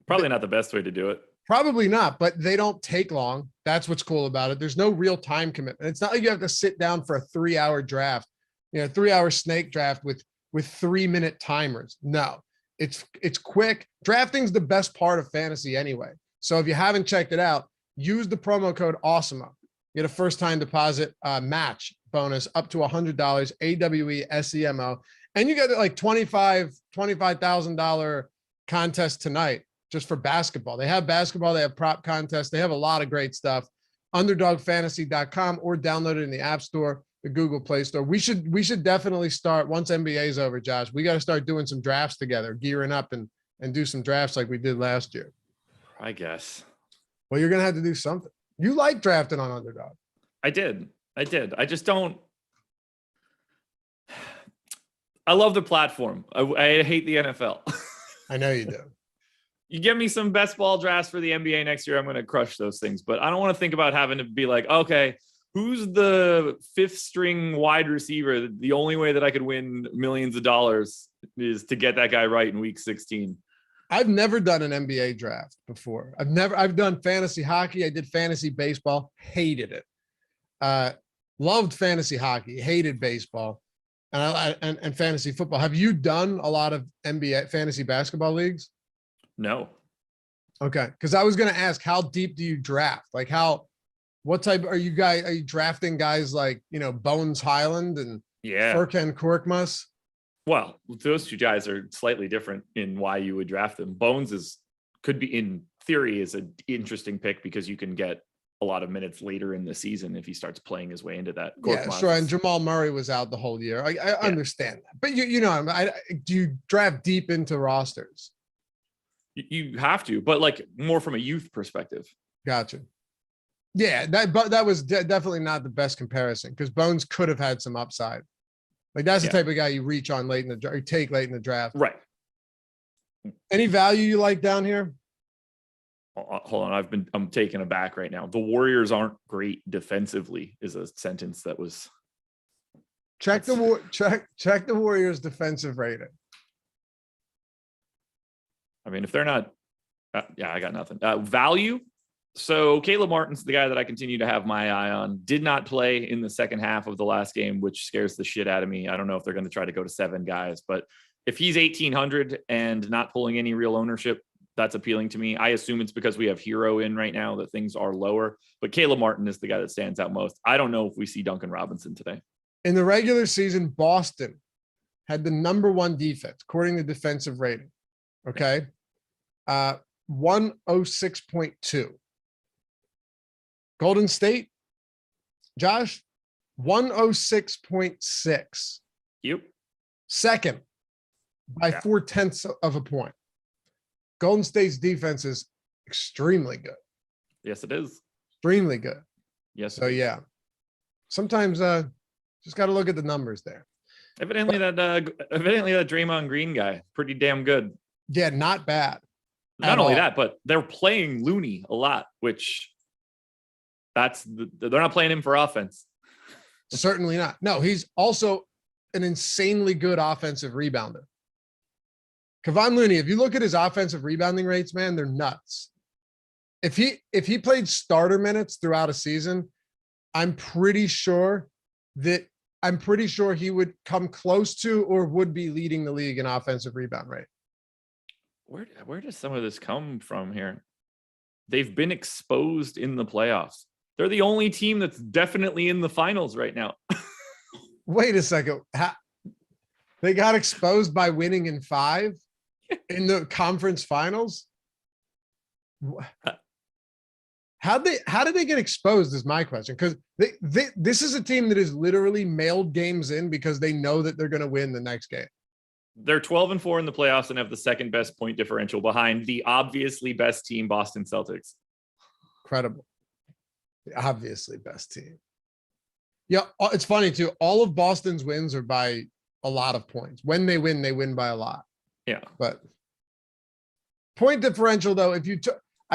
probably not the best way to do it. Probably not, but they don't take long. That's what's cool about it. There's no real time commitment. It's not like you have to sit down for a 3-hour draft, 3-hour snake draft with 3-minute timers. No, it's quick. Drafting's the best part of fantasy anyway. So if you haven't checked it out, use the promo code Awesemo. Get a first-time deposit match bonus up to $100, AWESEMO. And you get like $25,000 contest tonight just for basketball. They have basketball. They have prop contests. They have a lot of great stuff. UnderdogFantasy.com, or download it in the App Store, the Google Play Store. We should definitely start, once NBA is over, Josh, we got to start doing some drafts together, gearing up and do some drafts like we did last year. I guess. Well, you're going to have to do something. You like drafting on Underdog. I did. I just don't. I love the platform. I hate the NFL. I know you do. You give me some best ball drafts for the NBA next year, I'm going to crush those things. But I don't want to think about having to be like, okay, who's the 5th string wide receiver? The only way that I could win millions of dollars is to get that guy right in week 16. I've never done an NBA draft before. I've done fantasy hockey. I did fantasy baseball, hated it. Loved fantasy hockey, hated baseball, and fantasy football. Have you done a lot of NBA fantasy basketball leagues? No. Okay. Cause I was going to ask, how deep do you draft? Like what type are you drafting guys like, Bones Highland and Furkan Korkmaz? Well, those two guys are slightly different in why you would draft them. Bones could be, in theory, is an interesting pick because you can get a lot of minutes later in the season if he starts playing his way into that. Yeah, sure. And Jamal Murray was out the whole year. I understand that, but do you draft deep into rosters? You have to, but like more from a youth perspective. Gotcha. Yeah, that was definitely not the best comparison because Bones could have had some upside. Like that's the type of guy you reach on late in the draft, take late in the draft. Right. Any value you like down here? Hold on, I'm taken aback right now. The Warriors aren't great defensively is a sentence that was. Check the Warriors defensive rating. I mean, if they're not, I got nothing. Value, So Caleb Martin's the guy that I continue to have my eye on. Did not play in the second half of the last game, which scares the shit out of me. I don't know if they're going to try to go to 7 guys, but if he's 1,800 and not pulling any real ownership, that's appealing to me. I assume it's because we have Hero in right now that things are lower, but Caleb Martin is the guy that stands out most. I don't know if we see Duncan Robinson today. In the regular season, Boston had the number 1 defense, according to defensive rating. Okay. 106.2. Golden State, Josh, 106.6. Yep. Second by 0.4 of a point. Golden State's defense is extremely good. Yes, it is. Extremely good. Yes. So yeah. Sometimes just got to look at the numbers there. Evidently that Draymond Green guy, pretty damn good. Yeah, not bad. Not only that, but they're playing Looney a lot, which they're not playing him for offense. Certainly not. No, he's also an insanely good offensive rebounder. Kevon Looney, if you look at his offensive rebounding rates, man, they're nuts. If he played starter minutes throughout a season, I'm pretty sure he would come close to or would be leading the league in offensive rebound rate. Where does some of this come from here? They've been exposed in the playoffs. They're the only team that's definitely in the finals right now. Wait a second. They got exposed by winning in 5 in the conference finals? How did they get exposed is my question. Because this is a team that is literally mailed games in because they know that they're going to win the next game. They're 12-4 in the playoffs and have the second best point differential behind the obviously best team, Boston Celtics. Incredible. The obviously best team. Yeah, it's funny too. All of Boston's wins are by a lot of points. When they win by a lot. Yeah. But point differential though, I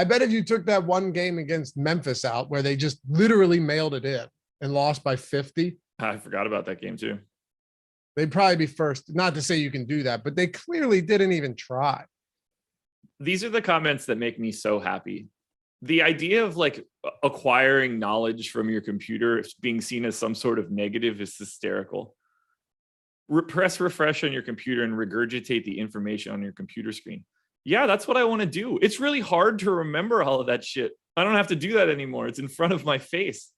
bet if you took that one game against Memphis out where they just literally mailed it in and lost by 50. I forgot about that game too. They'd probably be first. Not to say you can do that, but they clearly didn't even try. These are the comments that make me so happy. The idea of like acquiring knowledge from your computer being seen as some sort of negative is hysterical. Press refresh on your computer and regurgitate the information on your computer screen. Yeah, that's what I want to do. It's really hard to remember all of that shit. I don't have to do that anymore. It's in front of my face.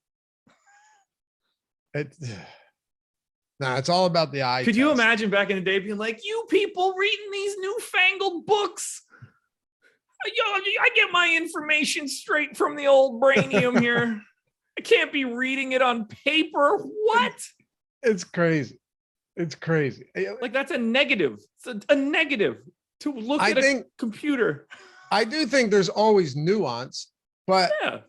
It's all about the eye. Could you imagine back in the day being like, you people reading these newfangled books? I get my information straight from the old brainium here. I can't be reading it on paper. What? It's crazy. It's crazy. Like that's a negative. It's a negative to look at a computer. I do think there's always nuance, but yeah.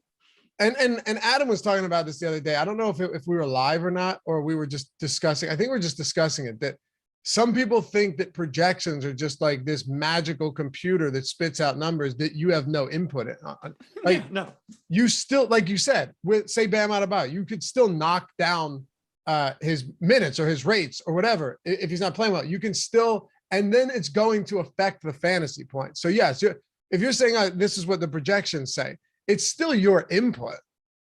And Adam was talking about this the other day. I don't know if we were live or not, or we were just discussing. I think we're just discussing it, that some people think that projections are just like this magical computer that spits out numbers that you have no input in. Like, no, you still, like you said, with say Bam Adebayo, you could still knock down his minutes or his rates or whatever. If he's not playing well, you can still, and then it's going to affect the fantasy points. So yes, if you're saying this is what the projections say, it's still your input.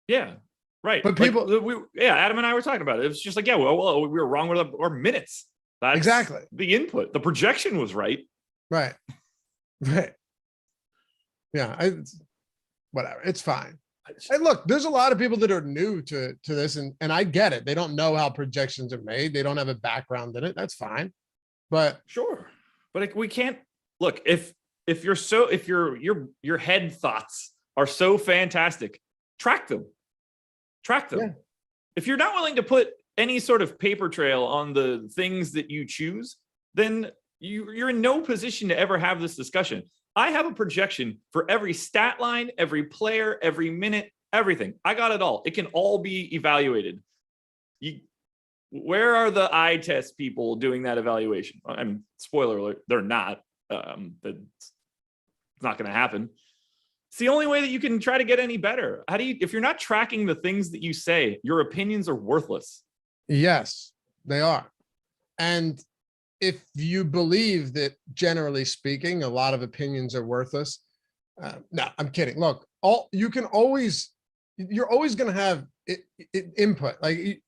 Yeah, right. But people, Adam and I were talking about it. It was just like, well, we were wrong with our minutes. That's exactly the input. The projection was right. Right. Yeah, whatever. It's fine. And look, there's a lot of people that are new to this, and I get it. They don't know how projections are made. They don't have a background in it. That's fine. But sure. But we can't look if your head thoughts are so fantastic, track them. Yeah. If you're not willing to put any sort of paper trail on the things that you choose, then you're in no position to ever have this discussion. I have a projection for every stat line, every player, every minute, everything. I got it all. It can all be evaluated. Where are the eye test people doing that evaluation? I mean, spoiler alert, they're not. That's not going to happen. It's the only way that you can try to get any better. If you're not tracking the things that you say, your opinions are worthless. Yes, they are. And if you believe that, generally speaking, a lot of opinions are worthless, No, I'm kidding. Look, you're always going to have input. Like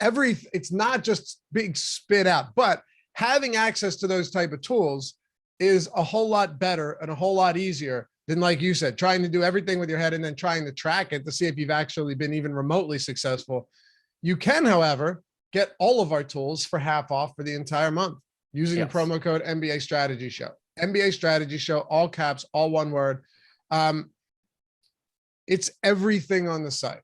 it's not just being spit out, but having access to those type of tools is a whole lot better and a whole lot easier than, like you said, trying to do everything with your head and then trying to track it to see if you've actually been even remotely successful. You can, however, get all of our tools for half off for the entire month using the promo code NBA Strategy Show. NBA Strategy Show, all caps, all one word. It's everything on the site.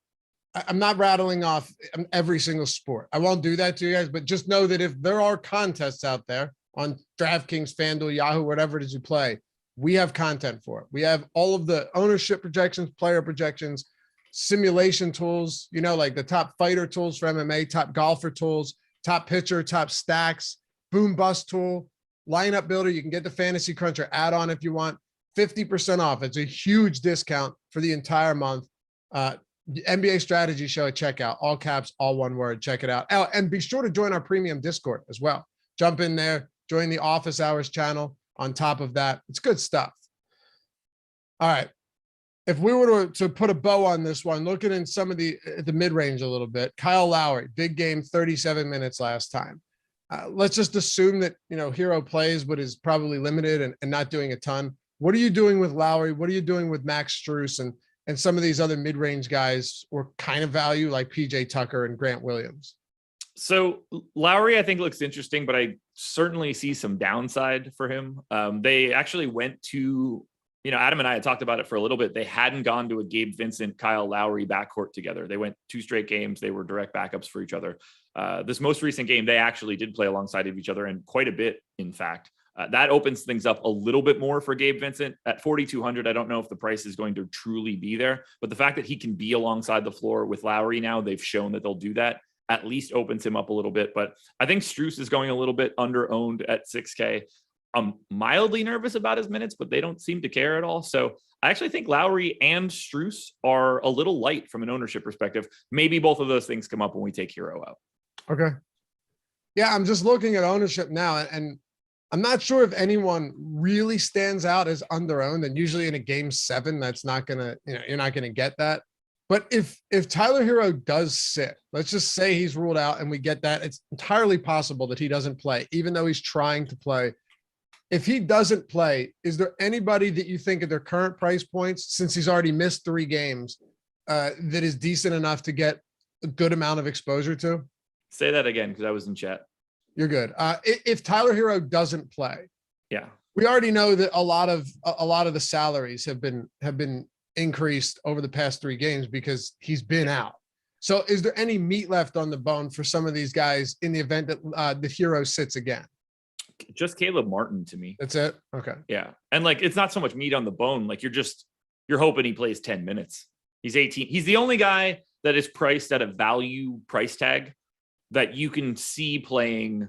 I'm not rattling off every single sport. I won't do that to you guys, but just know that if there are contests out there on DraftKings, FanDuel, Yahoo, whatever it is you play, we have content for it. We have all of the ownership projections, player projections, simulation tools, like the top fighter tools for MMA, top golfer tools, top pitcher, top stacks, boom bust tool, lineup builder. You can get the Fantasy Cruncher add-on if you want. 50% off. It's a huge discount for the entire month. NBA Strategy Show at checkout, all caps, all one word. Check it out. Oh, and be sure to join our premium Discord as well. Jump in there, join the Office Hours channel. On top of that, it's good stuff. All right. If we were to put a bow on this one, looking in some of the mid-range a little bit, Kyle Lowry, big game, 37 minutes last time. Let's just assume that, Hero plays, but is probably limited and not doing a ton. What are you doing with Lowry? What are you doing with Max Strus and some of these other mid-range guys or kind of value like PJ Tucker and Grant Williams? So Lowry, I think, looks interesting, but I certainly see some downside for him. They actually went to, Adam and I had talked about it for a little bit. They hadn't gone to a Gabe Vincent, Kyle Lowry backcourt together. They went 2 straight games. They were direct backups for each other. This most recent game, they actually did play alongside of each other, and quite a bit, in fact. That opens things up a little bit more for Gabe Vincent at 4,200. I don't know if the price is going to truly be there, but the fact that he can be alongside the floor with Lowry now, they've shown that they'll do that, at least opens him up a little bit. But I think Strus is going a little bit under owned at 6K. I'm mildly nervous about his minutes, but they don't seem to care at all. So I actually think Lowry and Strus are a little light from an ownership perspective. Maybe both of those things come up when we take Hero out. Okay. Yeah, I'm just looking at ownership now, and I'm not sure if anyone really stands out as under-owned. And usually in a game 7, that's not going to, you're not going to get that. But if Tyler Hero does sit, let's just say he's ruled out and we get that, it's entirely possible that he doesn't play, even though he's trying to play. If he doesn't play, is there anybody that you think at their current price points, since he's already missed 3 games, that is decent enough to get a good amount of exposure to? Say that again, because I was in chat. You're good. If Tyler Hero doesn't play, yeah, we already know that a lot of the salaries have been increased over the past 3 games because he's been out. So is there any meat left on the bone for some of these guys in the event that the Hero sits again? Just Caleb Martin to me. That's it. Okay. Yeah. And it's not so much meat on the bone. You're hoping he plays 10 minutes. He's 18. He's the only guy that is priced at a value price tag that you can see playing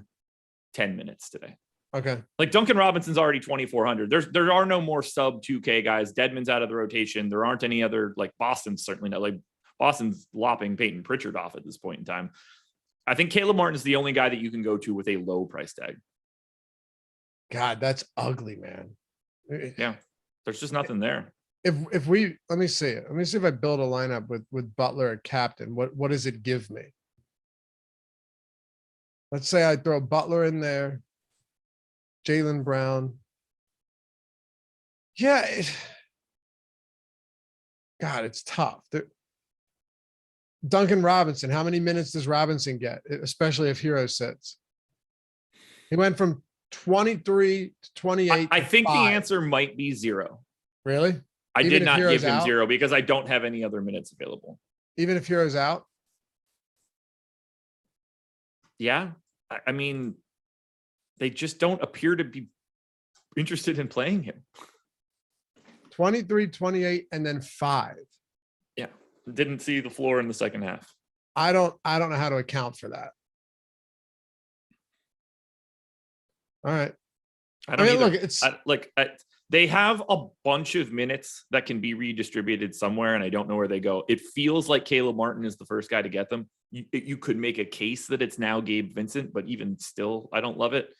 10 minutes today. Okay. Duncan Robinson's already 2,400. There are no more sub 2K guys. Dedmon's out of the rotation. There aren't any other, Boston's certainly not. Boston's lopping Peyton Pritchard off at this point in time. I think Caleb Martin is the only guy that you can go to with a low price tag. God, that's ugly, man. Yeah. There's just nothing there. If we, let me see if I build a lineup with Butler at captain, what does it give me? Let's say I throw Butler in there, Jaylen Brown. Yeah. God, it's tough. Duncan Robinson, how many minutes does Robinson get, especially if Hero sits? He went from 23 to 28. I think the answer might be 0. Really? I did not give him 0 because I don't have any other minutes available. Even if Hero's out? Yeah. I mean, they just don't appear to be interested in playing him. 23, 28, and then 5. Yeah. Didn't see the floor in the second half. I don't know how to account for that. All right. They have a bunch of minutes that can be redistributed somewhere, and I don't know where they go. It feels like Caleb Martin is the first guy to get them. You could make a case that it's now Gabe Vincent, but even still, I don't love it.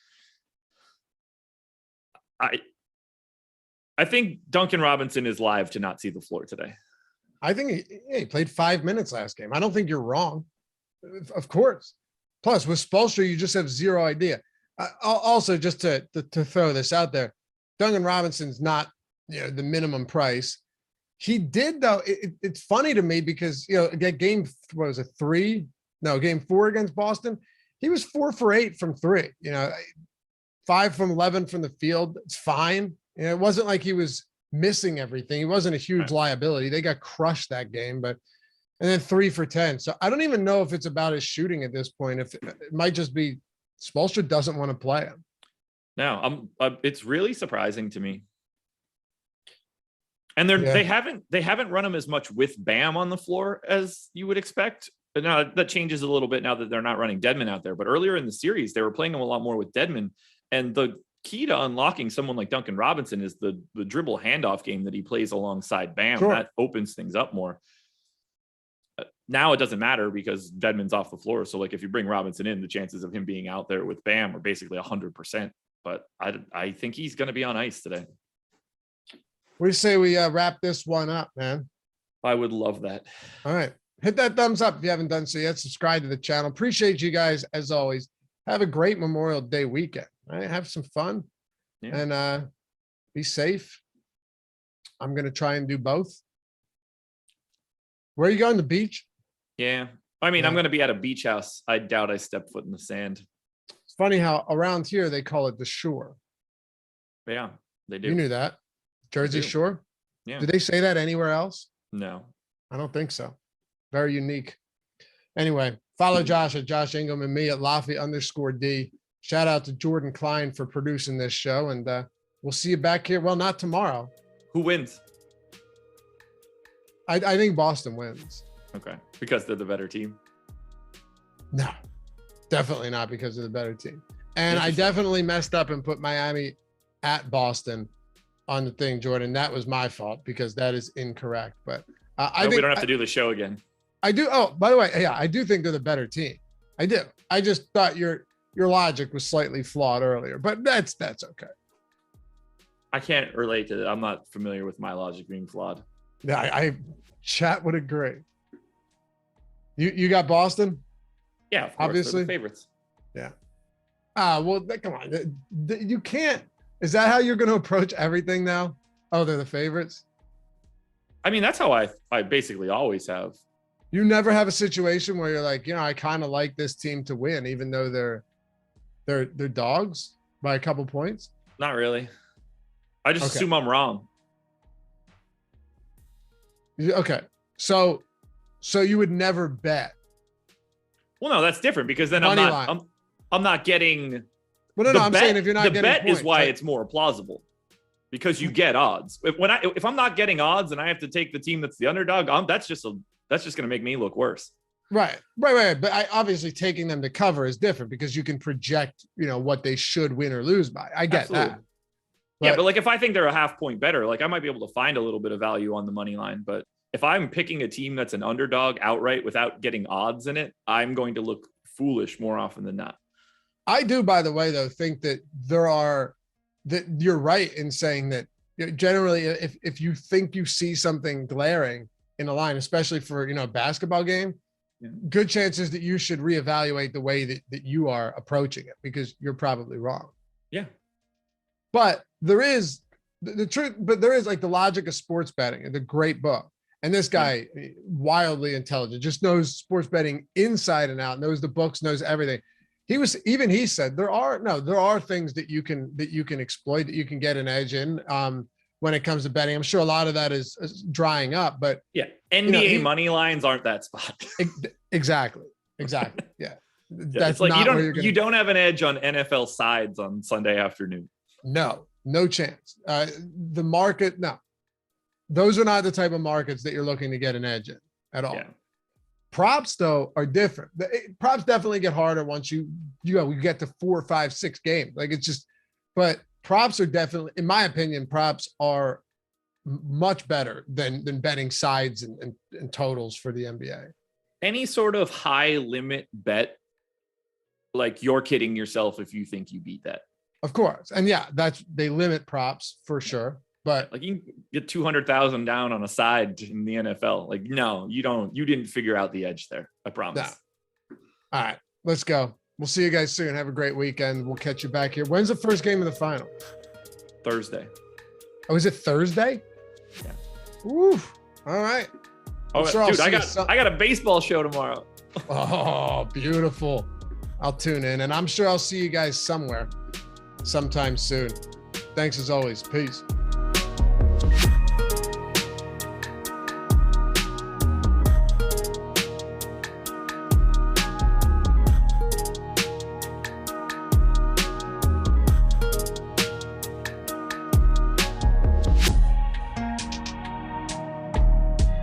I think Duncan Robinson is live to not see the floor today. I think he played 5 minutes last game. I don't think you're wrong. Of course. Plus, with Spoelstra, you just have zero idea. Also, just to throw this out there, Duncan Robinson's not the minimum price. He did, though. It's funny to me because, game 4 against Boston, he was 4 for 8 from 3. 5 from 11 from the field. It's fine. It wasn't like he was missing everything. He wasn't a huge liability. They got crushed that game, and then 3 for 10. So I don't even know if it's about his shooting at this point. If it might just be Spoelstra doesn't want to play him. No, it's really surprising to me. And they haven't run him as much with Bam on the floor as you would expect. But now that changes a little bit now that they're not running Dedmon out there. But earlier in the series, they were playing him a lot more with Dedmon. And the key to unlocking someone like Duncan Robinson is the dribble handoff game that he plays alongside Bam. Sure. That opens things up more. Now it doesn't matter because Dedmon's off the floor. So like if you bring Robinson in, the chances of him being out there with Bam are basically 100%. But I think he's going to be on ice today. What do you say we wrap this one up, man? I would love that. All right. Hit that thumbs up if you haven't done so yet. Subscribe to the channel. Appreciate you guys as always. Have a great Memorial Day weekend. All right. Have some fun and be safe. I'm going to try and do both. Where are you going? The beach? Yeah. I mean, I'm going to be at a beach house. I doubt I step foot in the sand. It's funny how around here they call it the shore. Yeah, they do. You knew that. Jersey Shore? Yeah. Do they say that anywhere else? No. I don't think so. Very unique. Anyway, follow Josh at Josh Ingham and me at Laffy_D. Shout out to Jordan Klein for producing this show. And we'll see you back here. Well, not tomorrow. Who wins? I think Boston wins. Okay. Because they're the better team? No, definitely not because of the better team. And I definitely messed up and put Miami at Boston on the thing, Jordan. That was my fault because that is incorrect. But I think we don't have to do the show again. I do. Oh, by the way, yeah, I do think they're the better team. I do. I just thought your logic was slightly flawed earlier, but that's okay. I can't relate to that. I'm not familiar with my logic being flawed. Yeah, I chat would agree. You got Boston? Yeah, of course, obviously favorites. Yeah. Well, come on. You can't. Is that how you're going to approach everything now? Oh, they're the favorites. I mean, that's how I basically always have. You never have a situation where you're like, I kind of like this team to win, even though they're dogs by a couple points. Not really. I just assume I'm wrong. Okay. So you would never bet. Well, no, that's different because then I'm not getting. Well, no, I'm saying if you're not getting the bet points, is why it's more plausible because you get odds. If I'm not getting odds and I have to take the team that's the underdog, that's just going to make me look worse. Right. But obviously taking them to cover is different because you can project, what they should win or lose by. I get that. But like if I think they're a half point better, like I might be able to find a little bit of value on the money line. But if I'm picking a team that's an underdog outright without getting odds in it, I'm going to look foolish more often than not. I do, by the way, though, think that that you're right in saying that generally if you think you see something glaring in a line, especially for, a basketball game, good chances that you should reevaluate the way that you are approaching it because you're probably wrong. Yeah. But there is the truth, but there is like the logic of sports betting, the great book. And this guy, wildly intelligent, just knows sports betting inside and out, knows the books, knows everything. He said there are things that you can exploit, that you can get an edge in when it comes to betting. I'm sure a lot of that is drying up, but yeah, NBA money lines aren't that spot. Exactly. Yeah. That's like not you don't have an edge on NFL sides on Sunday afternoon. No chance. The market, no. Those are not the type of markets that you're looking to get an edge in at all. Yeah. Props though are different. Props definitely get harder once you get to 4, 5, 6 games. Like it's just, but props are definitely, in my opinion, props are much better than betting sides and totals for the NBA. Any sort of high limit bet, like you're kidding yourself if you think you beat that. Of course. And yeah, they limit props for sure. But like you can get 200,000 down on a side in the NFL. Like, no, you don't. You didn't figure out the edge there. I promise. No. All right, let's go. We'll see you guys soon. Have a great weekend. We'll catch you back here. When's the first game of the final? Thursday. Oh, is it Thursday? Yeah. Oof. All right. Oh, dude, I got a baseball show tomorrow. Oh, beautiful. I'll tune in, and I'm sure I'll see you guys somewhere sometime soon. Thanks as always. Peace.